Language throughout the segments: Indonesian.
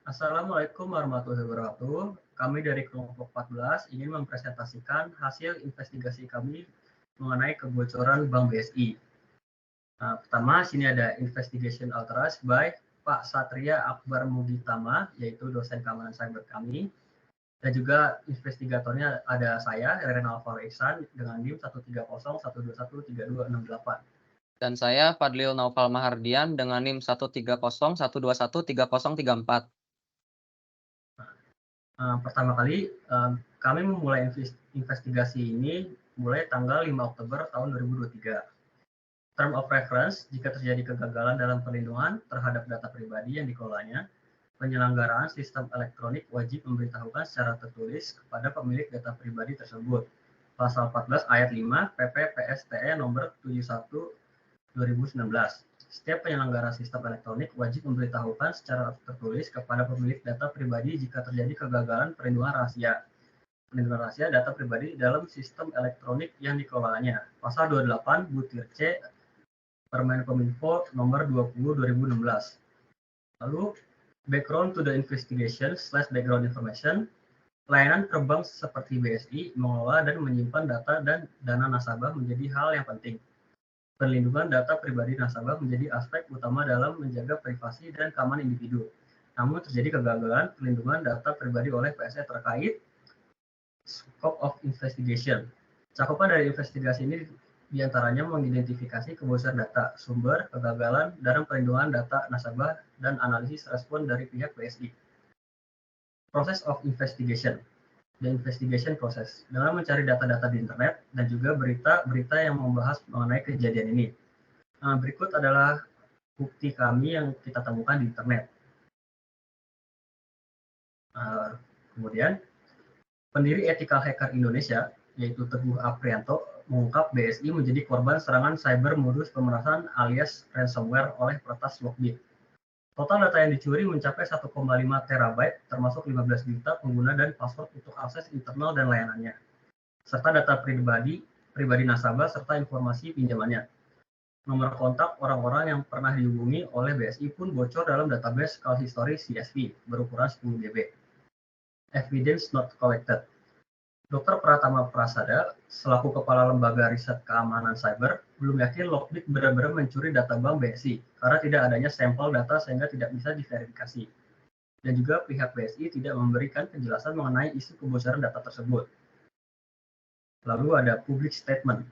Assalamualaikum warahmatullahi wabarakatuh. Kami dari kelompok 14 ingin mempresentasikan hasil investigasi kami mengenai kebocoran Bank BSI. Nah, pertama, sini ada investigation authorized by Pak Satria Akbar Mugitama, yaitu dosen keamanan cyber kami. Dan juga investigatornya ada saya, Renal Ihsan, dengan NIM 13012132668. Dan saya Fadlil Naufal Mahardian dengan NIM 13012130034. Pertama kali kami memulai investigasi ini mulai tanggal 5 Oktober tahun 2023. Term of reference, jika terjadi kegagalan dalam perlindungan terhadap data pribadi yang dikelolanya, penyelenggaraan sistem elektronik wajib memberitahukan secara tertulis kepada pemilik data pribadi tersebut. Pasal 14 ayat 5 PP PSTE nomor 71 2019. Setiap penyelenggara sistem elektronik wajib memberitahukan secara tertulis kepada pemilik data pribadi jika terjadi kegagalan perlindungan rahasia. Perlindungan rahasia data pribadi dalam sistem elektronik yang dikelolanya. Pasal 28 butir C Permenkominfo nomor 20 2016. Lalu background to the investigation/background information. Layanan terbang seperti BSI mengelola dan menyimpan data dan dana nasabah menjadi hal yang penting. Perlindungan data pribadi nasabah menjadi aspek utama dalam menjaga privasi dan keamanan individu. Namun terjadi kegagalan perlindungan data pribadi oleh PSE terkait scope of investigation. Cakupan dari investigasi ini diantaranya mengidentifikasi kebocoran data, sumber, kegagalan dalam perlindungan data nasabah, dan analisis respon dari pihak PSI. Process of investigation. The investigation process, dengan mencari data-data di internet dan juga berita-berita yang membahas mengenai kejadian ini. Berikut adalah bukti kami yang kita temukan di internet. Kemudian, pendiri Ethical Hacker Indonesia, yaitu Teguh Aprianto, mengungkap BSI menjadi korban serangan cyber modus pemerasan alias ransomware oleh peretas Lockbit. Total data yang dicuri mencapai 1,5 terabyte, termasuk 15 juta pengguna dan password untuk akses internal dan layanannya, serta data pribadi nasabah serta informasi pinjamannya. Nomor kontak orang-orang yang pernah dihubungi oleh BSI pun bocor dalam database call history CSV berukuran 10 GB. Evidence not collected. Dr. Pratama Prasada, selaku Kepala Lembaga Riset Keamanan Cyber, belum yakin Lockbit benar-benar mencuri data bank BSI karena tidak adanya sampel data sehingga tidak bisa diverifikasi. Dan juga pihak BSI tidak memberikan penjelasan mengenai isu kebocoran data tersebut. Lalu ada public statement.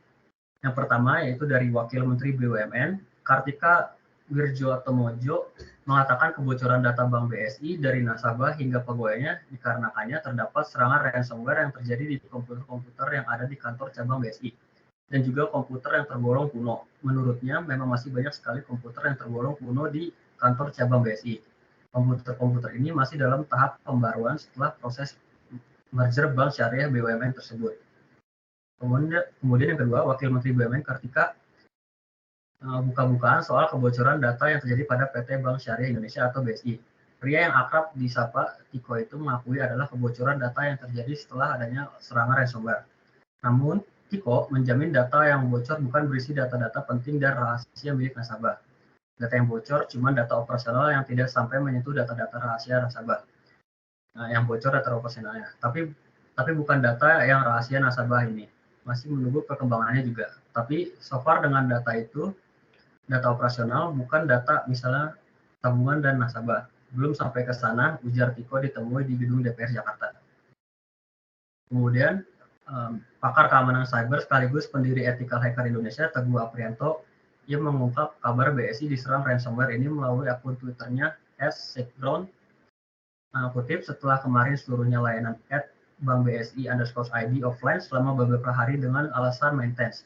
Yang pertama yaitu dari Wakil Menteri BUMN, Kartika Wirjoatmojo, mengatakan kebocoran data bank BSI dari nasabah hingga pegawainya dikarenakannya terdapat serangan ransomware yang terjadi di komputer-komputer yang ada di kantor cabang BSI dan juga komputer yang tergolong kuno. Menurutnya memang masih banyak sekali komputer yang tergolong kuno di kantor cabang BSI. Komputer-komputer ini masih dalam tahap pembaruan setelah proses merger bank syariah BUMN tersebut. Kemudian yang kedua, Wakil Menteri BUMN Kartika buka-bukaan soal kebocoran data yang terjadi pada PT Bank Syariah Indonesia atau BSI. Pria yang akrab disapa Tiko itu mengakui adalah kebocoran data yang terjadi setelah adanya serangan ransomware. Namun, Tiko menjamin data yang bocor bukan berisi data-data penting dan rahasia milik nasabah. Data yang bocor cuma data operasional yang tidak sampai menyentuh data-data rahasia nasabah. Yang bocor data operasionalnya, tapi bukan data yang rahasia nasabah ini. Masih menunggu perkembangannya juga. Tapi so far dengan data itu, data operasional bukan data misalnya tabungan dan nasabah. Belum sampai ke sana, ujar Tiko ditemui di gedung DPR Jakarta. Kemudian, pakar keamanan cyber sekaligus pendiri Ethical Hacker Indonesia, Teguh Aprianto, yang mengungkap kabar BSI diserang ransomware ini melalui akun Twitternya @sekground. Kutip, setelah kemarin seluruhnya layanan Bank BSI_ID offline selama beberapa hari dengan alasan maintenance.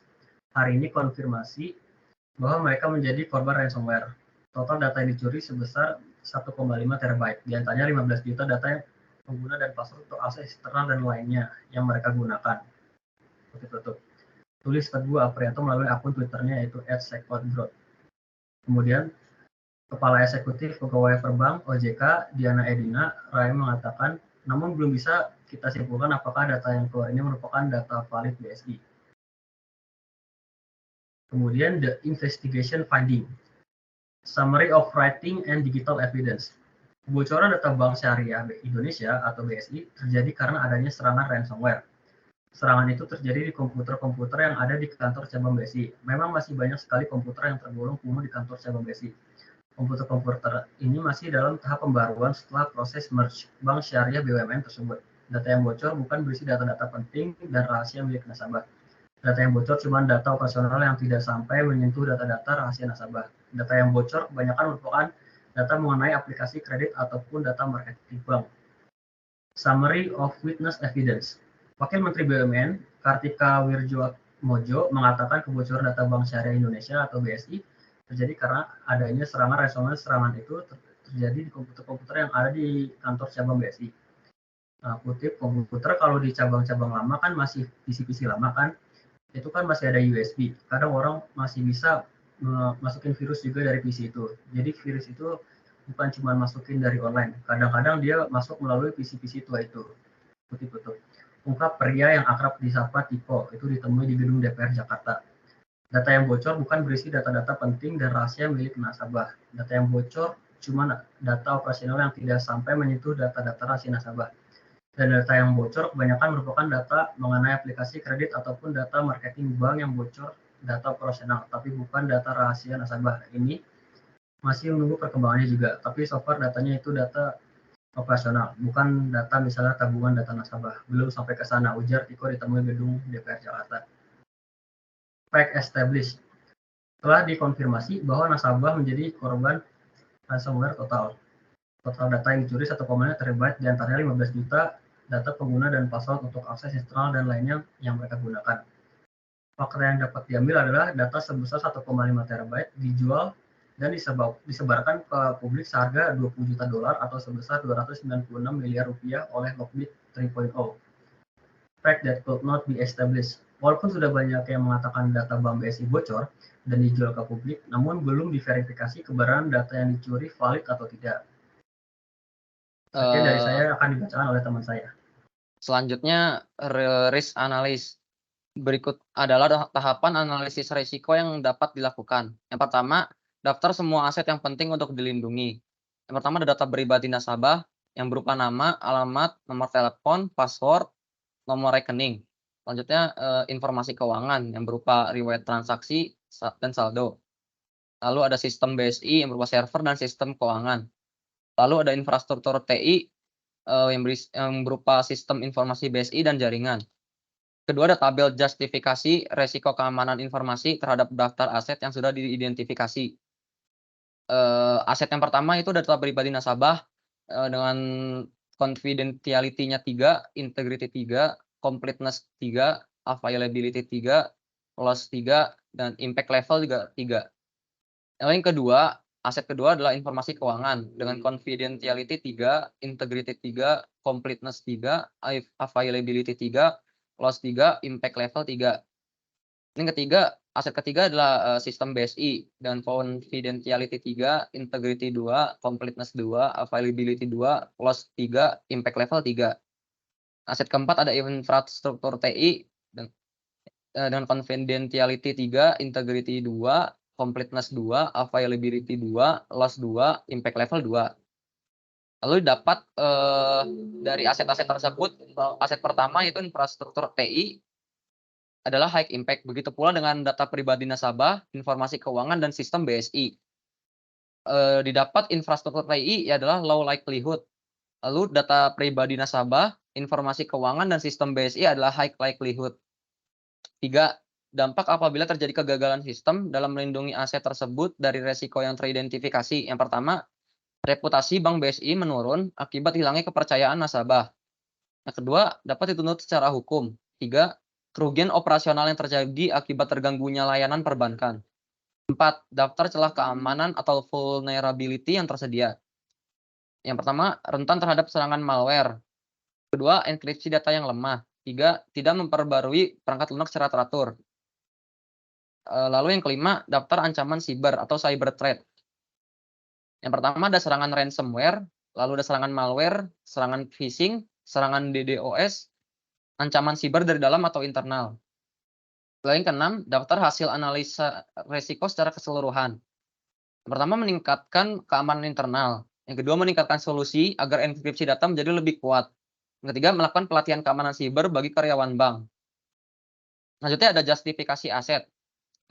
Hari ini konfirmasi bahwa mereka menjadi korban ransomware. Total data yang dicuri sebesar 1,5 terabyte, diantaranya 15 juta data yang pengguna dan password untuk akses eksternal dan lainnya yang mereka gunakan. Tulis Teguh Aprianto melalui akun Twitternya yaitu @sekground. Kemudian, Kepala Eksekutif Pegawai Perbank OJK Diana Edina Rai mengatakan, namun belum bisa kita simpulkan apakah data yang keluar ini merupakan data valid BSI. Kemudian the investigation finding, summary of writing and digital evidence. Kebocoran data Bank Syariah Indonesia atau BSI terjadi karena adanya serangan ransomware. Serangan itu terjadi di komputer-komputer yang ada di kantor cabang BSI. Memang masih banyak sekali komputer yang tergolong kuno di kantor cabang BSI. Komputer-komputer ini masih dalam tahap pembaruan setelah proses merge Bank Syariah BUMN tersebut. Data yang bocor bukan berisi data-data penting dan rahasia milik nasabah. Data yang bocor cuma data operasional yang tidak sampai menyentuh data-data rahasia nasabah. Data yang bocor kebanyakan merupakan data mengenai aplikasi kredit ataupun data marketing bank. Summary of Witness Evidence. Wakil Menteri BUMN, Kartika Wirjoatmojo, mengatakan kebocoran data Bank Syariah Indonesia atau BSI terjadi karena adanya serangan ransomware. Serangan itu terjadi di komputer-komputer yang ada di kantor cabang BSI. Nah, kutip, komputer kalau di cabang-cabang lama kan masih PC-PC lama kan, itu kan masih ada USB. Kadang orang masih bisa masukin virus juga dari PC itu. Jadi virus itu bukan cuma masukin dari online. Kadang-kadang dia masuk melalui PC-PC tua itu. Kutip-kutip. Ungkap pria yang akrab disapa Tiko, itu ditemui di gedung DPR Jakarta. Data yang bocor bukan berisi data-data penting dan rahasia milik nasabah. Data yang bocor cuma data operasional yang tidak sampai menyentuh data-data rahasia nasabah. Dan data yang bocor kebanyakan merupakan data mengenai aplikasi kredit ataupun data marketing bank yang bocor data operasional, tapi bukan data rahasia nasabah. Ini masih menunggu perkembangannya juga, tapi so far datanya itu data operasional, bukan data misalnya tabungan data nasabah. Belum sampai ke sana, ujar Tiko ditemui gedung DPR Jakarta. Fact established. Telah dikonfirmasi bahwa nasabah menjadi korban ransomware total. Total data yang dicuri 1,5 terabyte, diantaranya 15 juta data pengguna dan password untuk akses internal dan lainnya yang mereka gunakan. Fakta yang dapat diambil adalah data sebesar 1,5 terabyte dijual dan disebarkan ke publik seharga 20 juta dolar atau sebesar 296 miliar rupiah oleh Lockbit 3.0. Fact that could not be established. Walaupun sudah banyak yang mengatakan data Bank BSI bocor dan dijual ke publik, namun belum diverifikasi kebenaran data yang dicuri valid atau tidak. Sekian dari saya akan dibacakan oleh teman saya. Selanjutnya, risk analysis. Berikut adalah tahapan analisis risiko yang dapat dilakukan. Yang pertama, daftar semua aset yang penting untuk dilindungi. Yang pertama ada data pribadi nasabah yang berupa nama, alamat, nomor telepon, password, nomor rekening. Selanjutnya, informasi keuangan yang berupa riwayat transaksi dan saldo. Lalu ada sistem BSI yang berupa server dan sistem keuangan. Lalu ada infrastruktur TI yang berupa sistem informasi BSI dan jaringan. Kedua ada tabel justifikasi resiko keamanan informasi terhadap daftar aset yang sudah diidentifikasi. Aset yang pertama itu data pribadi nasabah dengan confidentiality-nya 3, integrity 3, completeness 3, availability 3, loss 3, dan impact level juga 3. Yang kedua, aset kedua adalah informasi keuangan dengan confidentiality 3, integrity 3, completeness 3, availability 3, loss 3, impact level 3. Yang ketiga, aset ketiga adalah sistem BSI dan confidentiality 3, integrity 2, completeness 2, availability 2, loss 3, impact level 3. Aset keempat ada infrastruktur TI dengan confidentiality 3, integrity 2, completeness 2, availability 2, loss 2, impact level 2. Lalu dapat dari aset-aset tersebut, aset pertama yaitu infrastruktur TI adalah high impact. Begitu pula dengan data pribadi nasabah, informasi keuangan, dan sistem BSI. Didapat infrastruktur TI adalah low likelihood. Lalu data pribadi nasabah, informasi keuangan, dan sistem BSI adalah high likelihood. 3. Dampak apabila terjadi kegagalan sistem dalam melindungi aset tersebut dari resiko yang teridentifikasi. Yang pertama, reputasi Bank BSI menurun akibat hilangnya kepercayaan nasabah. Yang kedua, dapat dituntut secara hukum. 3. Kerugian operasional yang terjadi akibat terganggunya layanan perbankan. 4. Daftar celah keamanan atau vulnerability yang tersedia. Yang pertama, rentan terhadap serangan malware. Kedua, enkripsi data yang lemah. 3. Tidak memperbarui perangkat lunak secara teratur. Lalu yang kelima, daftar ancaman siber atau cyber threat. Yang pertama ada serangan ransomware, lalu ada serangan malware, serangan phishing, serangan DDoS, ancaman siber dari dalam atau internal. Lalu yang keenam, daftar hasil analisa resiko secara keseluruhan. Yang pertama meningkatkan keamanan internal. Yang kedua, meningkatkan solusi agar enkripsi data menjadi lebih kuat. Yang ketiga, melakukan pelatihan keamanan siber bagi karyawan bank. Selanjutnya ada justifikasi aset.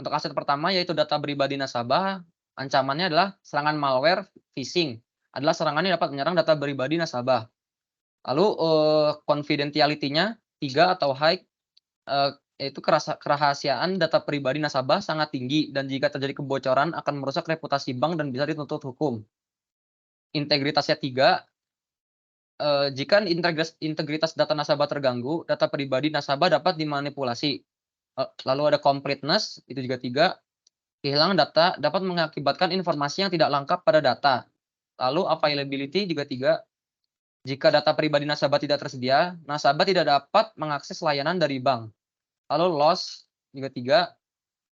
Untuk aset pertama yaitu data pribadi nasabah, ancamannya adalah serangan malware, phishing. Adalah serangan yang dapat menyerang data pribadi nasabah. Lalu confidentiality-nya 3 atau high, yaitu kerahasiaan data pribadi nasabah sangat tinggi dan jika terjadi kebocoran akan merusak reputasi bank dan bisa dituntut hukum. Integritasnya 3, jika integritas data nasabah terganggu, data pribadi nasabah dapat dimanipulasi. Lalu ada completeness, itu juga 3, kehilangan data dapat mengakibatkan informasi yang tidak lengkap pada data. Lalu availability juga 3, jika data pribadi nasabah tidak tersedia, nasabah tidak dapat mengakses layanan dari bank. Lalu loss juga 3,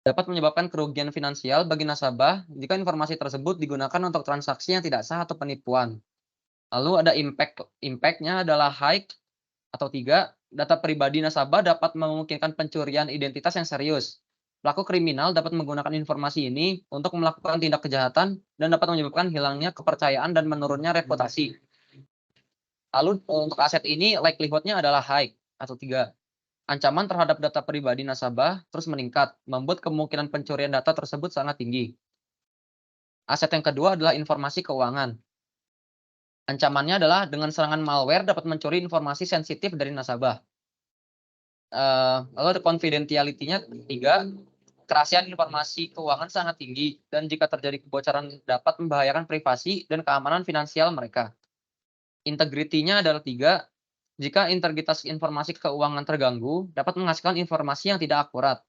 dapat menyebabkan kerugian finansial bagi nasabah jika informasi tersebut digunakan untuk transaksi yang tidak sah atau penipuan. Lalu ada impact-nya adalah high atau 3, data pribadi nasabah dapat memungkinkan pencurian identitas yang serius. Pelaku kriminal dapat menggunakan informasi ini untuk melakukan tindak kejahatan dan dapat menyebabkan hilangnya kepercayaan dan menurunnya reputasi. Lalu untuk aset ini likelihood-nya adalah high atau 3. Ancaman terhadap data pribadi nasabah terus meningkat, membuat kemungkinan pencurian data tersebut sangat tinggi. Aset yang kedua adalah informasi keuangan. Ancamannya adalah dengan serangan malware dapat mencuri informasi sensitif dari nasabah. Lalu ada confidentiality-nya 3, kerahasiaan informasi keuangan sangat tinggi dan jika terjadi kebocoran dapat membahayakan privasi dan keamanan finansial mereka. Integrity-nya adalah 3, jika integritas informasi keuangan terganggu, dapat menghasilkan informasi yang tidak akurat.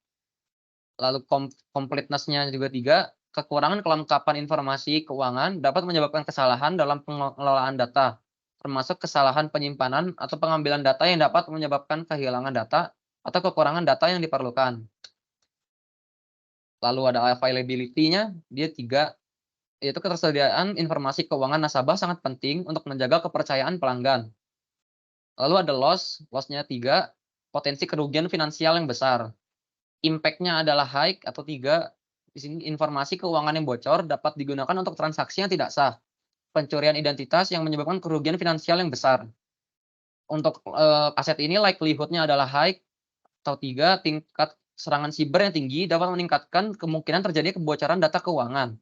Lalu completeness-nya juga 3, kekurangan kelengkapan informasi keuangan dapat menyebabkan kesalahan dalam pengelolaan data, termasuk kesalahan penyimpanan atau pengambilan data yang dapat menyebabkan kehilangan data atau kekurangan data yang diperlukan. Lalu ada availability-nya, dia 3, yaitu ketersediaan informasi keuangan nasabah sangat penting untuk menjaga kepercayaan pelanggan. Lalu ada loss-nya 3, potensi kerugian finansial yang besar. Impact-nya adalah high atau 3, di sini informasi keuangan yang bocor dapat digunakan untuk transaksi yang tidak sah, pencurian identitas yang menyebabkan kerugian finansial yang besar. Untuk aset ini likelihood-nya adalah high atau 3, tingkat serangan siber yang tinggi dapat meningkatkan kemungkinan terjadi kebocoran data keuangan.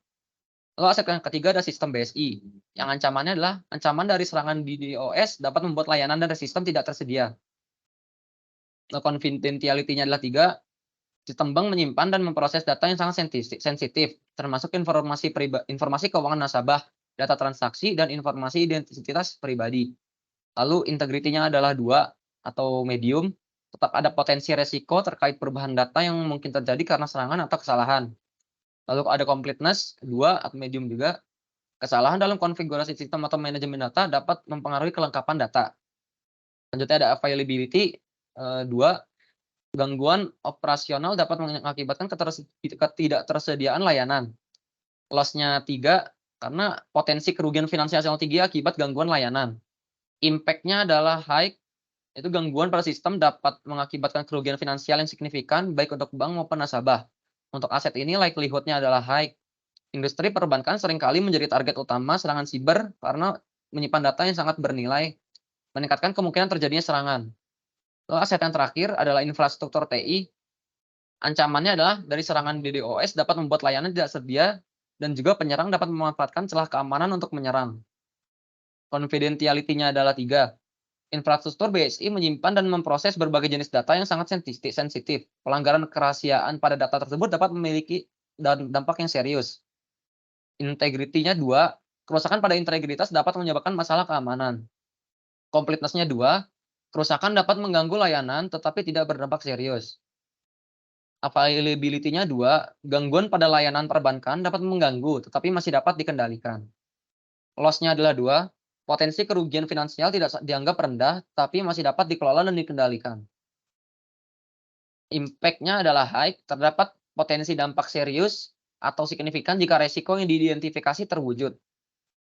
Lalu aset yang ketiga ada sistem BSI, yang ancamannya adalah ancaman dari serangan DDoS dapat membuat layanan dan sistem tidak tersedia. Lalu confidentiality-nya adalah 3, sistem bank menyimpan dan memproses data yang sangat sensitif, termasuk informasi keuangan nasabah, data transaksi, dan informasi identitas pribadi. Lalu integrity-nya adalah 2 atau medium, tetap ada potensi resiko terkait perubahan data yang mungkin terjadi karena serangan atau kesalahan. Lalu ada completeness 2 atau medium juga, kesalahan dalam konfigurasi sistem atau manajemen data dapat mempengaruhi kelengkapan data. Selanjutnya ada availability 2, gangguan operasional dapat mengakibatkan ketidaktersediaan layanan. Loss-nya 3, karena potensi kerugian finansial yang tinggi akibat gangguan layanan. Impact-nya adalah high, itu gangguan pada sistem dapat mengakibatkan kerugian finansial yang signifikan baik untuk bank maupun nasabah. Untuk aset ini likelihood-nya adalah high. Industri perbankan seringkali menjadi target utama serangan siber karena menyimpan data yang sangat bernilai, meningkatkan kemungkinan terjadinya serangan. Lalu aset yang terakhir adalah infrastruktur TI. Ancamannya adalah dari serangan DDoS dapat membuat layanan tidak sedia dan juga penyerang dapat memanfaatkan celah keamanan untuk menyerang. Confidentiality-nya adalah 3. Infrastruktur BSI menyimpan dan memproses berbagai jenis data yang sangat sensitif. Pelanggaran kerahasiaan pada data tersebut dapat memiliki dampak yang serius. Integrity-nya 2, kerusakan pada integritas dapat menyebabkan masalah keamanan. Completeness-nya 2, kerusakan dapat mengganggu layanan tetapi tidak berdampak serius. Availability-nya 2, gangguan pada layanan perbankan dapat mengganggu tetapi masih dapat dikendalikan. Loss-nya adalah 2, potensi kerugian finansial tidak dianggap rendah tapi masih dapat dikelola dan dikendalikan. Impact-nya adalah high, terdapat potensi dampak serius atau signifikan jika resiko yang diidentifikasi terwujud.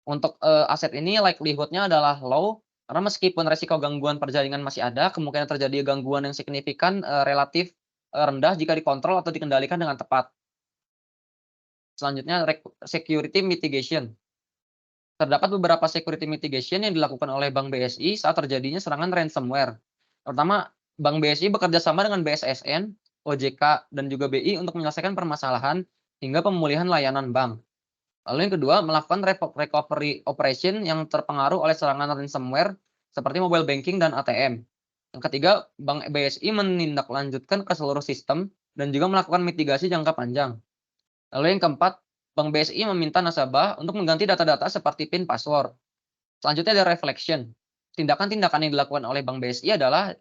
Untuk aset ini likelihood-nya adalah low, karena meskipun resiko gangguan perjaringan masih ada, kemungkinan terjadi gangguan yang signifikan relatif rendah jika dikontrol atau dikendalikan dengan tepat. Selanjutnya security mitigation. Terdapat beberapa security mitigation yang dilakukan oleh Bank BSI saat terjadinya serangan ransomware. Pertama, Bank BSI bekerja sama dengan BSSN, OJK, dan juga BI untuk menyelesaikan permasalahan hingga pemulihan layanan bank. Lalu yang kedua, melakukan recovery operation yang terpengaruh oleh serangan ransomware seperti mobile banking dan ATM. Yang ketiga, Bank BSI menindaklanjutkan ke seluruh sistem dan juga melakukan mitigasi jangka panjang. Lalu yang keempat, Bank BSI meminta nasabah untuk mengganti data-data seperti PIN password. Selanjutnya ada reflection. Tindakan-tindakan yang dilakukan oleh Bank BSI adalah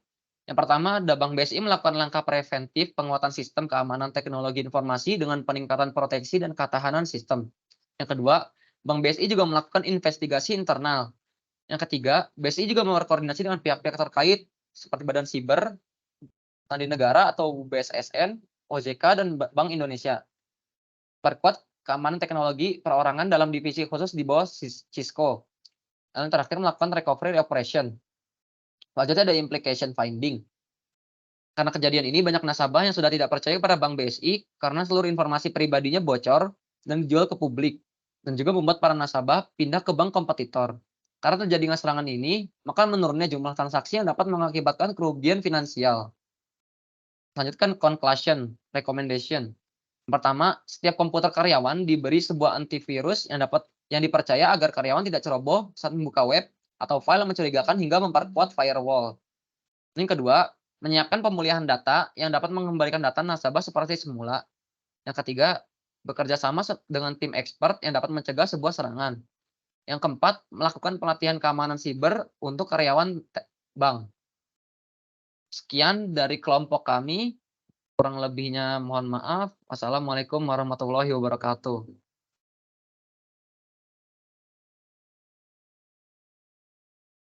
yang pertama, Bank BSI melakukan langkah preventif penguatan sistem keamanan teknologi informasi dengan peningkatan proteksi dan ketahanan sistem. Yang kedua, Bank BSI juga melakukan investigasi internal. Yang ketiga, BSI juga berkoordinasi dengan pihak-pihak terkait seperti Badan Siber, Sandi Negara atau BSSN, OJK, dan Bank Indonesia. Perkuat keamanan teknologi perorangan dalam divisi khusus di bawah Cisco. Dan terakhir, melakukan recovery operation. Selanjutnya ada implication finding. Karena kejadian ini, banyak nasabah yang sudah tidak percaya pada Bank BSI karena seluruh informasi pribadinya bocor dan dijual ke publik, dan juga membuat para nasabah pindah ke bank kompetitor. Karena terjadinya serangan ini, maka menurunnya jumlah transaksi yang dapat mengakibatkan kerugian finansial. Lanjutkan conclusion, recommendation. Pertama, setiap komputer karyawan diberi sebuah antivirus yang dipercaya agar karyawan tidak ceroboh saat membuka web atau file yang mencurigakan hingga memperkuat firewall. Yang kedua, menyiapkan pemulihan data yang dapat mengembalikan data nasabah seperti semula. Yang ketiga, bekerja sama dengan tim expert yang dapat mencegah sebuah serangan. Yang keempat, melakukan pelatihan keamanan siber untuk karyawan bank. Sekian dari kelompok kami. Kurang lebihnya mohon maaf. Wassalamualaikum warahmatullahi wabarakatuh.